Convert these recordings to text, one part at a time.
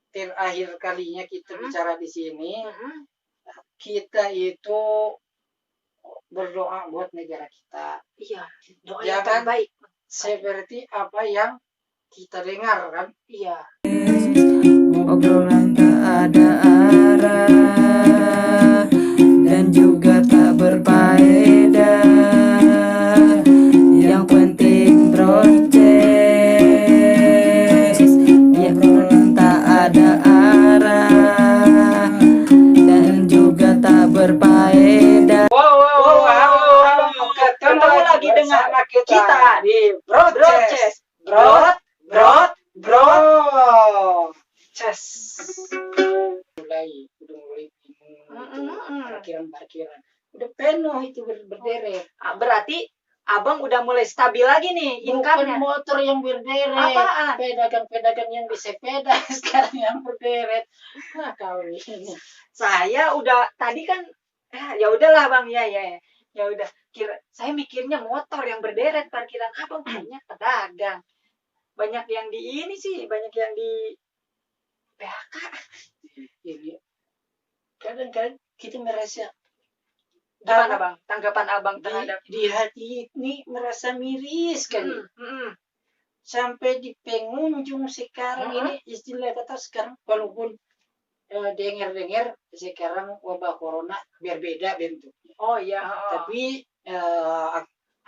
terakhir kalinya kita bicara di sini, Mm-mm. kita itu berdoa buat negara kita. Iya, doa yang Jangan terbaik. seperti apa yang kita dengar kan. Iya. Obrolan tak ada arah dan juga tak berfaedah. Yang penting proses. Obrolan tak ada arah dan juga tak berfaedah. Wow, halo. Ketemu lagi dengan bersama kita di Broadcast. Broad. Broadcast. Udah mulai bingung parkiran. Udah penuh itu berderet. Berarti abang udah mulai stabil lagi nih Bukan income-nya. motor yang berderet. Apaan? Pedagang-pedagang yang bersepeda sekarang yang berderet. Nah, kau ini. Saya udah tadi kan ya udahlah bang, ya udah, saya mikirnya motor yang berderet parkiran, abang punya pedagang, banyak yang di PHK. Ini kadang-kadang kita merasa Gimana bang tanggapan abang terhadap di hati ini merasa miris kan. Sampai di pengunjung sekarang ini istilah kata sekarang, walaupun dengar-dengar sekarang wabah corona berbeda bentuknya. Oh iya. Tapi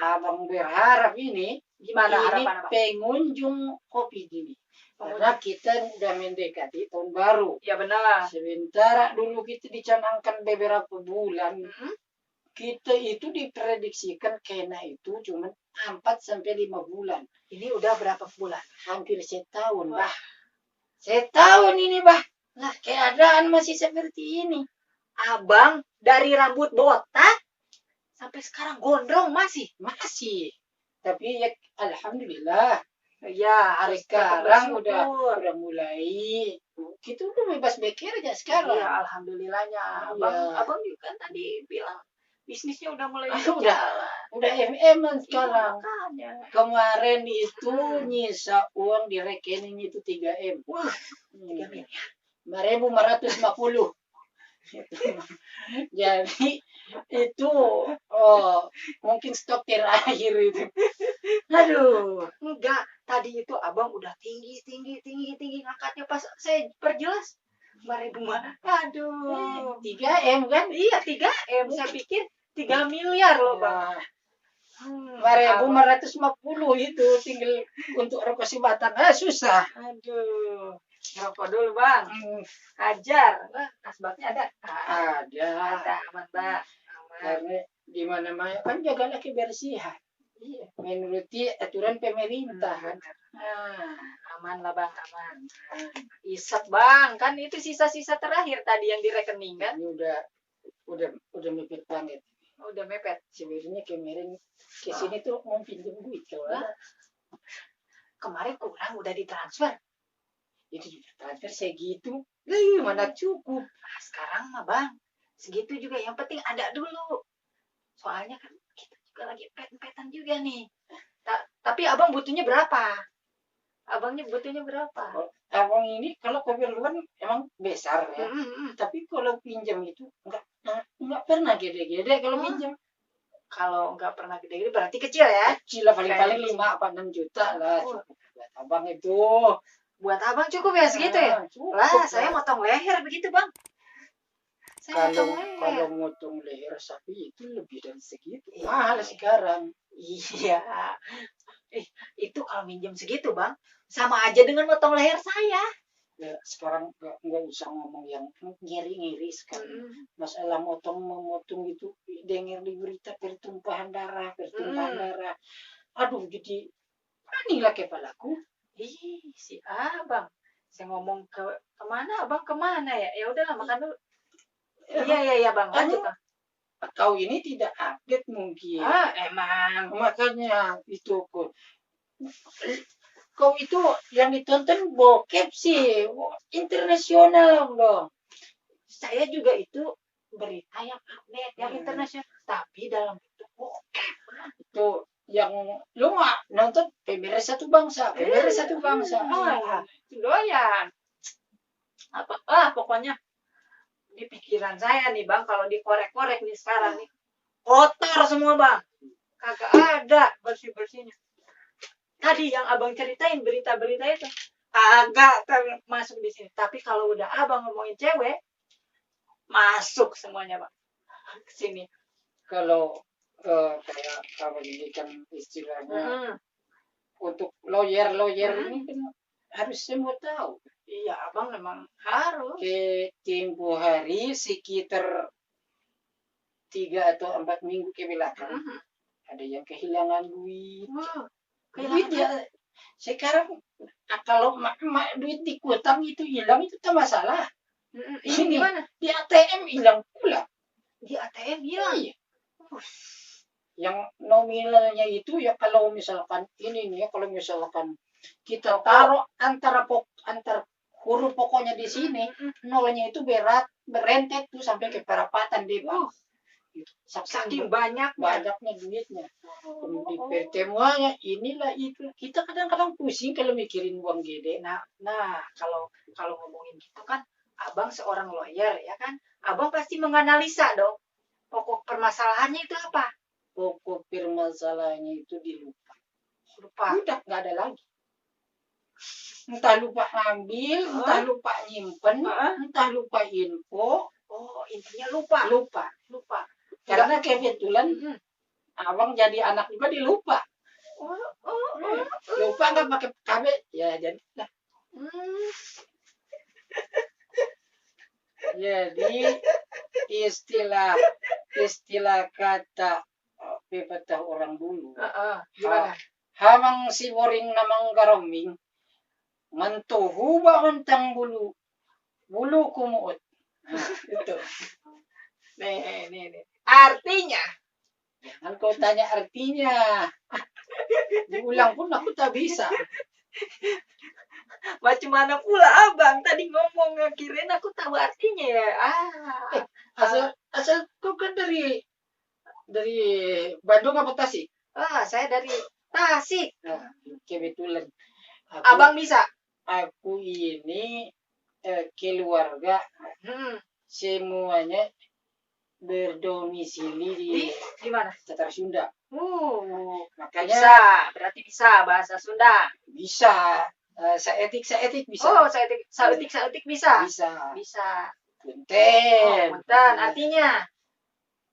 abang berharap ini Gimana ini harapan abang? pengunjung kopi ini. Karena kita udah mendekati tahun baru. Ya benar. Sementara dulu kita dicanangkan beberapa bulan, kita itu diprediksikan kena itu cuma 4-5 bulan. Ini udah berapa bulan? Hampir setahun, bah. Setahun ini, bah. Nah, keadaan masih seperti ini. Abang dari rambut botak sampai sekarang gondrong masih. Tapi ya alhamdulillah. Ya, Hari harus tetap sekarang bersyukur. udah mulai. Kita udah bebas bekerja sekarang. Iya, alhamdulillahnya. Abang juga kan tadi bilang bisnisnya udah mulai udah MM sekarang. Makanya. Kemarin itu nyisa uang di rekening itu 3M. Wah, 3 miliar. 5.550. Jadi itu mungkin stok terakhir itu. Aduh, enggak. Tadi itu abang udah tinggi ngangkatnya, pas saya perjelas 5.000. Aduh, 3M kan? iya 3M. Saya pikir 3 miliar loh bang. 5.550 itu tinggal untuk rokok si batang. Susah. Aduh, rokok dulu bang. Ajar. Asbaknya ada? Ada. Aman bang. Karena di mana-mana kan jagalah kebersihan. Iya, menuruti aturan pemerintah kan. Aman lah bang, aman. Isep bang, kan itu sisa-sisa terakhir tadi yang di rekening kan? Ini udah mepet banget. Udah mepet. Sebenarnya kemarin kesini tuh mau pinjam duit kalau ada. Kemarin kurang udah ditransfer. Itu transfer segitu, mana cukup. Sekarang mah bang, segitu juga. Yang penting ada dulu. Soalnya kan kita juga lagi pet-petan juga nih. Tapi abang butuhnya berapa? Abangnya butuhnya berapa? Abang ini kalau keperluan emang besar ya. Tapi kalau pinjam itu enggak pernah gede-gede kalau pinjam. Kalau enggak pernah gede-gede berarti kecil ya? Kecil lah, paling 5-6 juta lah. Buat abang itu. Buat abang cukup ya segitu ya? Cukup lah, saya motong leher begitu bang. Kalau motong leher sapi itu lebih dari segitu. Mahal sekarang. Iya. Itu kalau minjem segitu bang, sama aja dengan motong leher saya. Ya, sekarang nggak usah ngomong yang ngiri-ngiri sekarang. Masalah memotong itu, dengar di berita pertumpahan darah. Aduh, jadi panilah kepalaku. Si abang, saya ngomong kemana abang, kemana ya? Ya udahlah, makan dulu. Iya bang, lanjut bang. Kau ini tidak update mungkin. Emang. Makanya itu kau itu yang ditonton bokep sih, internasional dong. Saya juga itu berita yang update, yang internasional, tapi dalam bentuk bokep. Itu yang lu nggak nonton PBR Satu Bangsa. Doyan. Pokoknya di pikiran saya nih bang, kalau dikorek-korek nih sekarang nih kotor semua bang, kagak ada bersih-bersihnya. Tadi yang abang ceritain berita-berita itu agak termasuk di sini, tapi kalau udah abang ngomongin cewek masuk semuanya bang ke sini. Kalau kayak apa ini kan istilahnya untuk lawyer ini kan harus semua tahu. Iya abang memang harus. Tempo hari sekitar 3 atau 4 minggu ke belakang ada yang kehilangan duit. Duit ya sekarang kalau duit di kutang itu hilang itu tak masalah. Ini gimana? Di ATM hilang pula. Di ATM hilang. Iya. Yang nominalnya itu ya kalau misalkan ini nih ya, kalau misalkan kita taruh antar huruf pokoknya di sini, nolnya itu berentet tuh sampai ke perapatan deh bang. Saking banyaknya duitnya. Di pertemuannya inilah itu. Kita kadang-kadang pusing kalau mikirin uang gede. Nah kalau ngomongin gitu kan, abang seorang lawyer ya kan, abang pasti menganalisa dong. Pokok permasalahannya itu apa? Pokok permasalahannya itu dilupa. Udah nggak ada lagi. Entah lupa ngambil, entah lupa nyimpen, entah lupa info. Oh, intinya lupa. Karena kebetulan abang jadi anak juga dilupa. Lupa nggak pakai KB ya jadi lah. Jadi istilah kata pepatah orang dulu. Gimana? Hamang si boring namang garoming mantuhu ba untang bulu kumuot. Itu. Nih. Artinya? Jangan kau tanya artinya. Diulang pun aku tak bisa. Macam mana pula abang tadi ngomong, kirain aku tahu artinya ya. Asal kau kan dari Bandung apa Tasik? Saya dari Tasik. Nah, kebetulan. Abang bisa? Aku ini keluarga semuanya berdomisili di mana? Tatar Sunda. Makanya berarti bisa bahasa Sunda. Bisa. Saetik bisa. Oh, saetik bisa. Bisa. Punten. Punten artinya?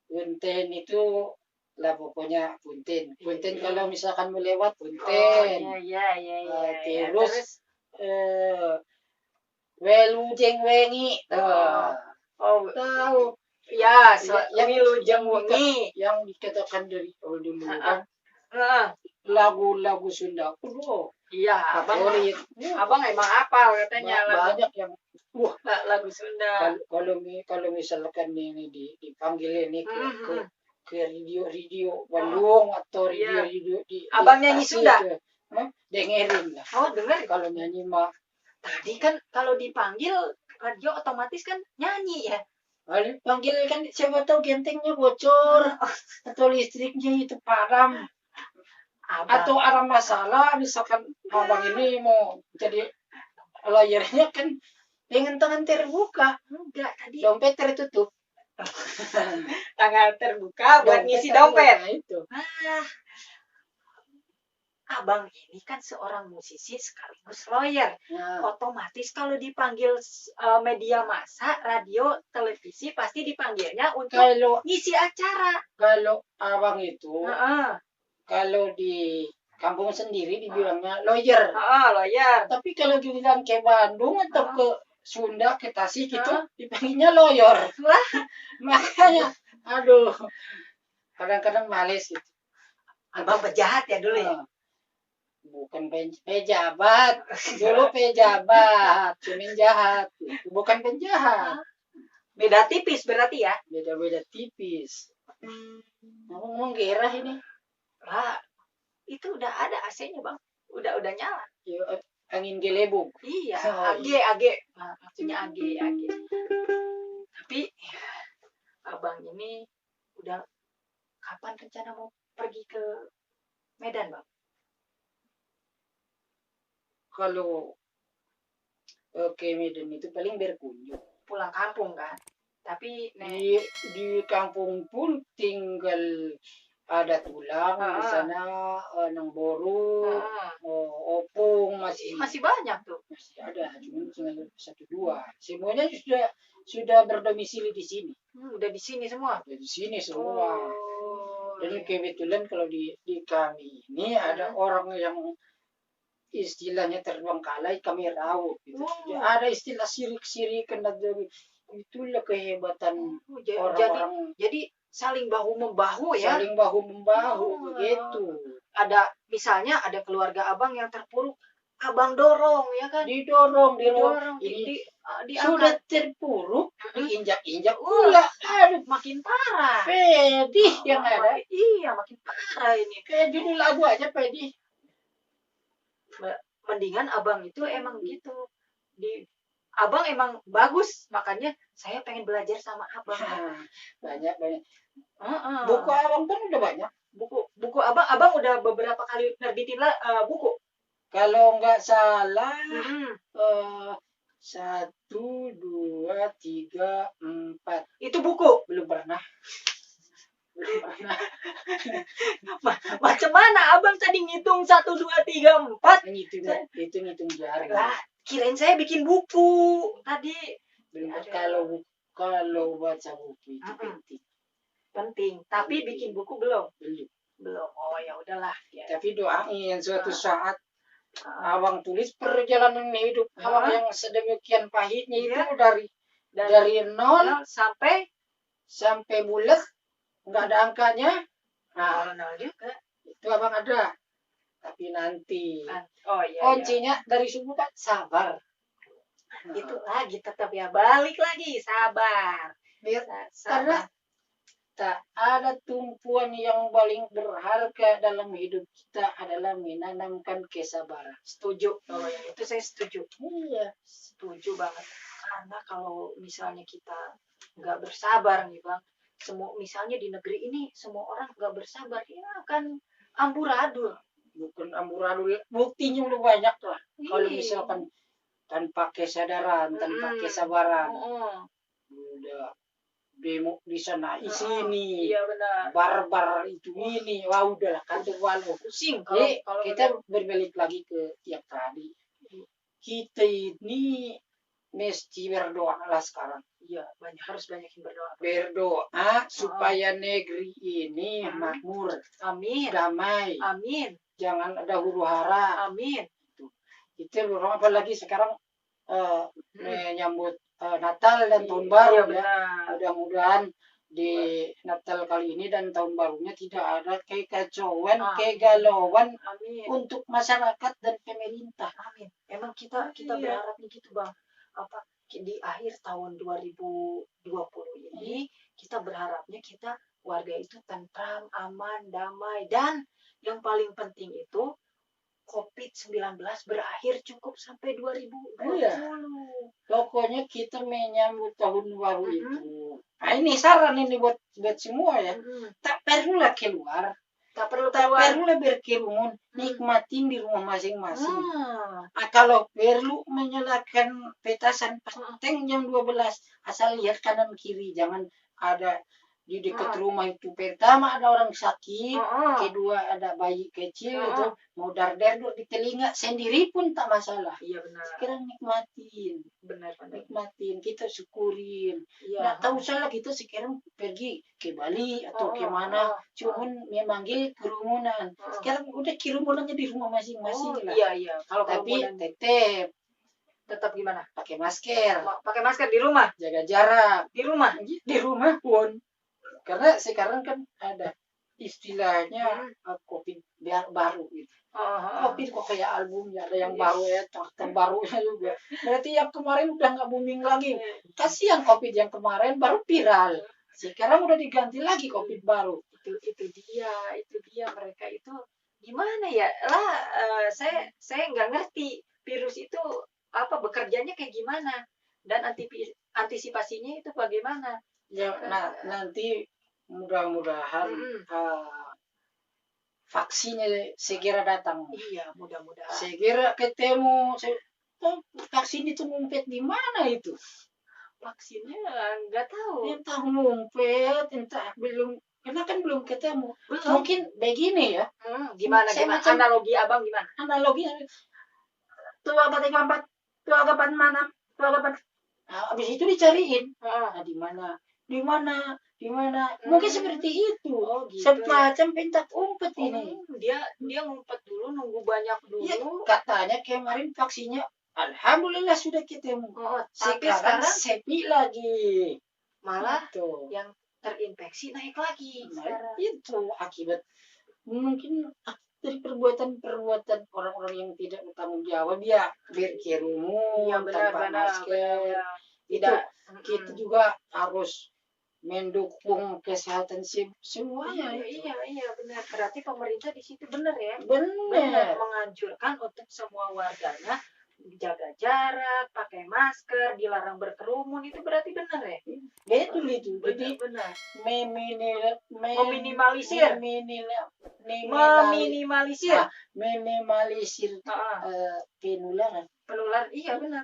Punten itu lah pokoknya punten. Punten kalau misalkan mau lewat punten. Iya. Terus welujeng wengi. Tahu. Ya, yang wilujeng wengi yang dikatakan dari dulu kan. Lagu-lagu Sunda dulu. Iya, abang emang hafal katanya. Banyak yang lagu Sunda. Kalau misalkan ini dipanggil ini ke radio Bandung atau radio di abang nyanyi Sunda? Dengerin lah. Oh, denger. Kalau nyanyi mah tadi kan kalau dipanggil radio otomatis kan nyanyi ya. Kalau dipanggil kan siapa tahu gentengnya bocor atau listriknya itu padam. Atau ada masalah misalkan abang ini mau jadi lawyernya kan dengan tangan terbuka. Enggak, tadi dompet tertutup. Tangan terbuka buat ngisi dompet. Itu. Abang ini kan seorang musisi sekaligus lawyer. Otomatis kalau dipanggil media massa, radio, televisi pasti dipanggilnya untuk ngisi acara. Kalau abang itu kalau di kampung sendiri dibilangnya lawyer. Lawyer. Tapi kalau dibilang ke Bandung atau ke Sunda, ke Tasik itu dipanggilnya lawyer. Makanya, aduh, kadang-kadang males gitu. Abang pejahat ya dulu ya? Bukan pejabat. Dulu pejabat, cuman jahat. Bukan penjahat. Beda tipis berarti ya? Beda tipis. Ngomong gerah ini. Itu udah ada AC-nya bang, udah nyala. Angin gelebung. Iya, AG, maksudnya AG. Tapi abang ini udah kapan rencana mau pergi ke Medan bang? Kalau ke Medan itu paling berkunjung. pulang kampung kan. Tapi Di kampung pun tinggal ada tulang di sana, Nangboru, opung masih banyak tuh. masih ada, cuma tinggal 1-2. Semuanya sudah berdomisili di sini. Udah di sini semua. Di sini semua. Oh, Dan iya. kebetulan kalau di kami ini ada orang yang istilahnya terbengkalai, kami rawat gitu. Ada istilah sirik-sirik kena dari itulah kehebatan orang-orang. Jadi saling bahu membahu ya. Saling bahu membahu begitu. Ada misalnya ada keluarga abang yang terpuruk, abang dorong ya kan. Didorong. Ini Sudah terpuruk, diinjak-injak pula. Aduh, makin parah. pedih yang ada. Iya, makin parah ini. Kayak judul lagu aja pedih. Mendingan abang itu emang gitu. Abang emang bagus, makanya saya pengen belajar sama abang. Banyak. Buku abang pun udah banyak. Buku abang udah beberapa kali nerbitin buku. Kalau nggak salah, 1, 2, 3, 4. Itu buku. Belum pernah. Macam mana abang tadi ngitung 1, 2, 3, 4? Itu ngitung jari. Kirain saya bikin buku tadi. Kalau baca buku itu penting. Tapi bikin buku belum. Oh ya udahlah. Tapi doain suatu saat abang tulis perjalanan hidup abang yang sedemikian pahitnya itu dari 0 sampai bulat, nggak ada angkanya. Nah, 0 juga. Itu abang ada. Tapi nanti iya, kuncinya dari subuh kan sabar. Itu lagi tetap ya, balik lagi sabar. Karena tak ada tumpuan yang paling berharga dalam hidup kita adalah menanamkan kesabaran. Setuju. Itu saya setuju. Iya, setuju banget. Karena kalau misalnya kita nggak bersabar nih bang, misalnya di negeri ini semua orang nggak bersabar, ya akan amburadul. Bukan amburadul, buktinya udah banyak lah. Kalau misalkan tanpa kesadaran, tanpa kesabaran, udah demo di sana sini, iya benar, barbar itu ini, wah udahlah kan walau pusing. Kalau kita berbalik lagi ke tiap tadi, kita ini mesti berdoa lah sekarang. Iya, harus banyak yang berdoa. Berdoa supaya negeri ini makmur, amin, damai, amin, jangan ada huru hara, amin. Itu berdoa, apalagi sekarang menyambut Natal dan tahun baru ya. Mudah-mudahan di Natal kali ini dan tahun barunya tidak ada kekacauan, kegalauan untuk masyarakat dan pemerintah. Amin. Emang kita berharapnya gitu bang. Di akhir tahun 2020 ini kita berharapnya kita warga itu tentram, aman, damai, dan yang paling penting itu COVID-19 berakhir cukup sampai 2020. Pokoknya kita menyambut tahun baru itu. Nah ini saran ini buat semua ya. Tak perlulah keluar. Tak perlulah berkerumun. Nikmatin di rumah masing-masing. Kalau perlu menyalakan petasan penting jam 12. Asal lihat kanan kiri. Jangan ada di dekat rumah itu. Pertama ada orang sakit. Kedua ada bayi kecil itu. Mau dar-dar di telinga sendiri pun tak masalah. Iya benar. Sekarang nikmatin. Benar. Nikmatin, kita syukurin. Nggak tahu salah kita sekarang pergi ke Bali atau kemana. Cuman memanggil kerumunan. Sekarang udah kerumunannya di rumah masing-masing lah. Iya. Tapi tetap gimana? Pakai masker. Pakai masker di rumah. Jaga jarak. Di rumah. Di rumah pun. Karena sekarang kan ada istilahnya COVID baru gitu. COVID kok kayak albumnya, ada yang baru ya, terbarunya juga. Berarti yang kemarin udah nggak booming lagi. Kasihan COVID yang kemarin baru viral. Sekarang udah diganti lagi COVID baru. Itu dia mereka itu gimana ya? Saya nggak ngerti virus itu bekerjanya kayak gimana dan antisipasinya itu bagaimana? Ya, nanti mudah-mudahan vaksinnya segera datang. Iya, mudah-mudahan. Segera ketemu vaksin itu ngumpet di mana itu? Vaksinnya nggak tahu. Entah ngumpet, entah belum, karena kan belum ketemu. Belum. Mungkin begini ya, Gimana Saya gimana? macam- Analogi abang gimana? analoginya tua ketika 4, tua kapan mana, tua kapan. Nah, habis itu dicariin. Nah, di mana? Di mana? Di mana? Mungkin seperti itu. Oh, gitu Semacam pentak umpet ini. Dia ngumpet dulu, nunggu banyak dulu. Iya, katanya kemarin vaksinnya alhamdulillah sudah ketemu. Tapi Sekarang sekarang sepi lagi. malah Itu. yang terinfeksi naik lagi sekarang. Itu akibat mungkin dari perbuatan-perbuatan orang-orang yang tidak bertanggung jawab ya, berkerumun Iya, benar, tanpa benar, masker. benar. Tidak, kita juga harus mendukung kesehatan semuanya. Iya, benar. Berarti pemerintah di situ benar ya. Benar. Menganjurkan untuk semua warganya jaga jarak, pakai masker, dilarang berkerumun, itu berarti benar ya? Betul itu. Jadi Benar. meminimalisir penularan. Penularan, iya benar.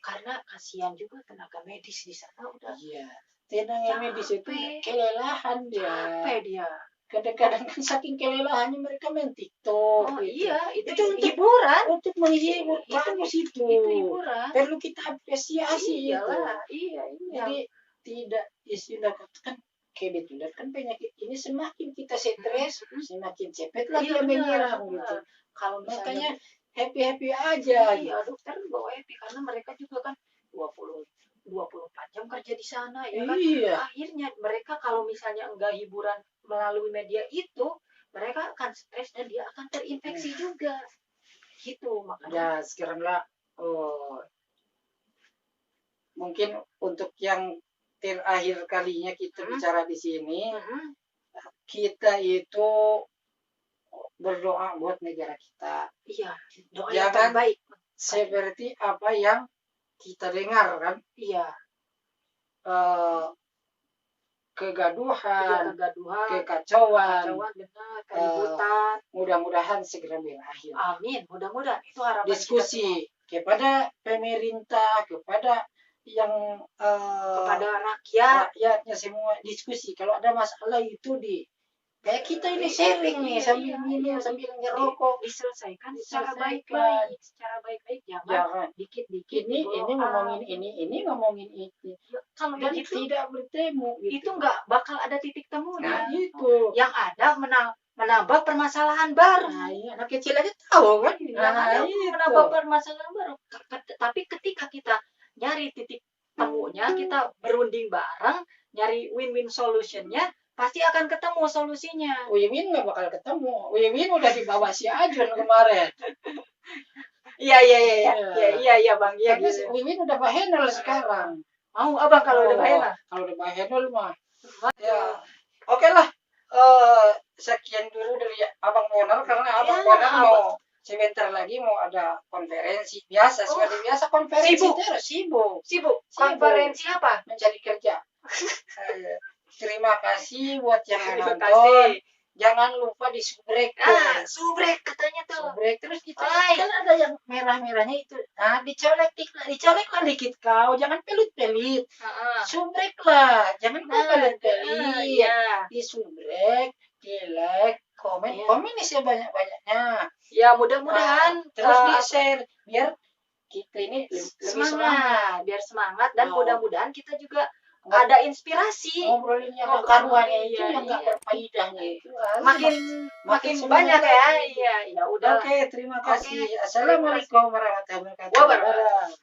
Karena kasihan juga tenaga medis di sana udah. Iya. Tenaga medis itu kelelahan dia. Capek dia. Kadang-kadang kan saking kelelahannya mereka main TikTok. Oh gitu. iya, itu Untuk hiburan. Untuk menghibur, bagus itu. Itu hiburan. Perlu kita apresiasi itu. Iya. Jadi tidak istilah kan kebetulan kan penyakit ini semakin kita stres, semakin cepet lagi yang menyerang gitu. Kalau Makanya misalnya happy aja. iya, dokter bawa happy karena mereka juga kan 24 jam kerja di sana ya kan. Iya. Akhirnya mereka kalau misalnya enggak hiburan melalui media itu, mereka akan stres dan dia akan terinfeksi juga. Gitu makanya. Ya sekarang lah mungkin untuk yang terakhir kalinya kita bicara di sini, kita itu berdoa buat negara kita. Iya, doa Ya yang kan? terbaik. Seperti apa yang kita dengar kan, Iya, kegaduhan, kegaduhan, kekacauan, benar, keributan. mudah-mudahan segera berakhir. Amin, mudah-mudahan itu harapan kita semua. Diskusi kepada pemerintah, kepada yang Kepada rakyat. rakyatnya semua diskusi. Kalau ada masalah itu kayak kita ini sharing nih sambil minum sambil ngerokok, diselesaikan Diselesaikan. secara baik-baik jangan dikit-dikit ini ngomongin ini ngomongin itu kalau dan gitu tidak bertemu gitu. itu nggak bakal ada titik temunya. Nah itu yang ada menambah permasalahan baru. nah, iya. Anak kecil aja tahu kan. Yang ada menambah permasalahan baru. Tapi ketika kita nyari titik temunya, kita berunding bareng nyari win-win solutionnya, pasti akan ketemu solusinya. Wiwin nggak bakal ketemu. Wiwin udah dibawa si Ajun kemarin. Iya bang. Iya Tapi gitu. Wiwin udah bahenol sekarang. Mau abang kalau udah bahaya. Kalau udah bahenol mah. Ya, oke lah. Sekian dulu dari Abang Bonar karena Abang Bonar mau sebentar lagi mau ada konferensi biasa seperti biasa konferensi terus sibuk. Konferensi apa? Mencari kerja. Terima kasih buat yang nonton. Jangan lupa di subrek. Subrek katanya tuh. Subrek terus kita kan ada yang merah-merahnya itu. Nah, dicolek lah dikit kau. Jangan pelit-pelit. Subrek lah. Jangan kau pelit-pelit. Di subrek, di like, komen nih sebanyak-banyaknya. Ya mudah-mudahan terus di-share biar kita ini lebih semangat. Biar semangat dan mudah-mudahan kita juga ada inspirasi. Ngobrolin yang karuannya itu yang nggak berfaedahnya itu makin banyak ya. Iya, ya udah. Oke, terima kasih. Assalamualaikum warahmatullahi wabarakatuh.